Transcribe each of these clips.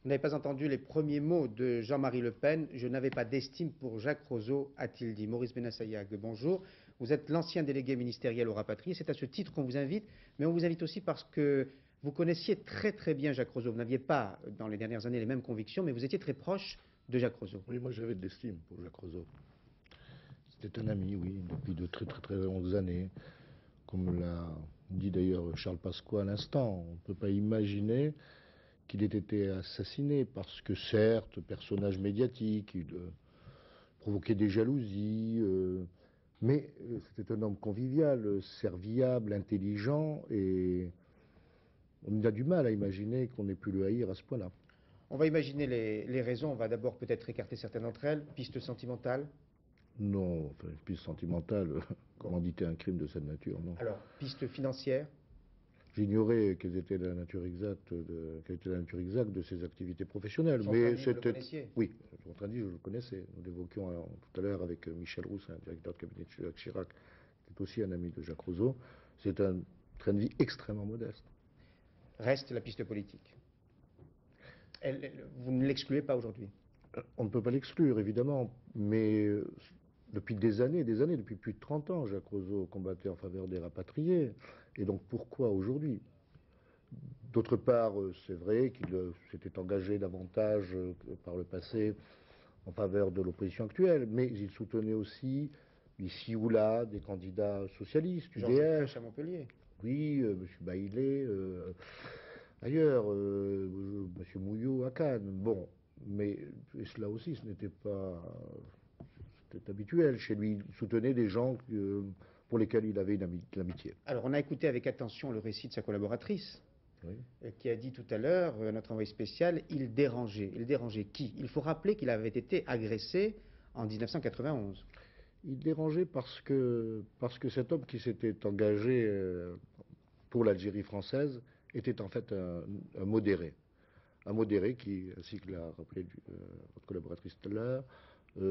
Vous n'avez pas entendu les premiers mots de Jean-Marie Le Pen. Je n'avais pas d'estime pour Jacques Roseau, a-t-il dit. Maurice Benassaïag, bonjour. Vous êtes l'ancien délégué ministériel aux rapatriés. C'est à ce titre qu'on vous invite, mais on vous invite aussi parce que vous connaissiez très très bien Jacques Roseau. Vous n'aviez pas, dans les dernières années, les mêmes convictions, mais vous étiez très proche de Jacques Roseau. Oui, moi j'avais de l'estime pour Jacques Roseau. C'était un ami, oui, depuis de très très très longues années. Comme l'a dit d'ailleurs Charles Pasqua à l'instant, on ne peut pas imaginer qu'il ait été assassiné parce que certes, personnage médiatique, il provoquait des jalousies, mais c'était un homme convivial, serviable, intelligent, et on a du mal à imaginer qu'on ait pu le haïr à ce point-là. On va imaginer les raisons. On va d'abord peut-être écarter certaines d'entre elles. Piste sentimentale. Non, enfin, une piste sentimentale, commanditer un crime de cette nature, non. Alors, piste financière. J'ignorais quelle était la nature exacte de ses activités professionnelles. Mais Jean-Train, vous le c'était. connaissiez. Oui, Jean-Train, je le connaissais. Nous l'évoquions tout à l'heure avec Michel Rousse, un directeur de cabinet de Jacques Chirac, qui est aussi un ami de Jacques Roseau. C'est un train de vie extrêmement modeste. Reste la piste politique. Vous ne l'excluez pas aujourd'hui. On ne peut pas l'exclure, évidemment, mais depuis des années, depuis plus de 30 ans, Jacques Roseau combattait en faveur des rapatriés. Et donc pourquoi aujourd'hui? D'autre part, c'est vrai qu'il s'était engagé davantage par le passé en faveur de l'opposition actuelle, mais il soutenait aussi, ici ou là, des candidats socialistes, Georges UDF, Crèche à Montpellier. oui, M. Baillet, ailleurs, M. Mouillot à Cannes. Bon, mais et cela aussi, ce n'était pas. C'était habituel chez lui. Il soutenait des gens pour lesquels il avait de l'amitié. Alors, on a écouté avec attention le récit de sa collaboratrice, Oui. qui a dit tout à l'heure, notre envoyé spécial, il dérangeait. Il dérangeait qui? Il faut rappeler qu'il avait été agressé en 1991. Il dérangeait parce que cet homme qui s'était engagé pour l'Algérie française était en fait un modéré. Un modéré qui, ainsi que l'a rappelé votre collaboratrice tout à l'heure,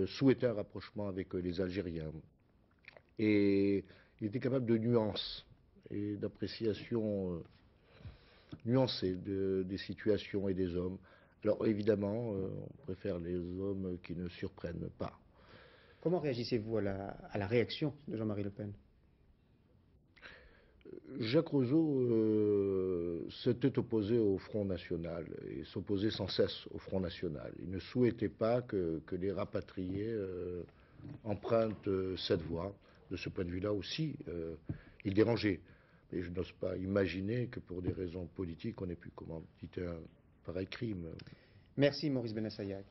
souhaitait un rapprochement avec les Algériens. Et il était capable de nuances et d'appréciation nuancée des situations et des hommes. Alors évidemment, on préfère les hommes qui ne surprennent pas. Comment réagissez-vous à la réaction de Jean-Marie Le Pen? Jacques Roseau s'était opposé au Front National et s'opposait sans cesse au Front National. Il ne souhaitait pas que les rapatriés empruntent cette voie. De ce point de vue-là aussi, il dérangeait. Mais je n'ose pas imaginer que pour des raisons politiques, on ait pu commanditer un pareil crime. Merci Maurice Benassaïag.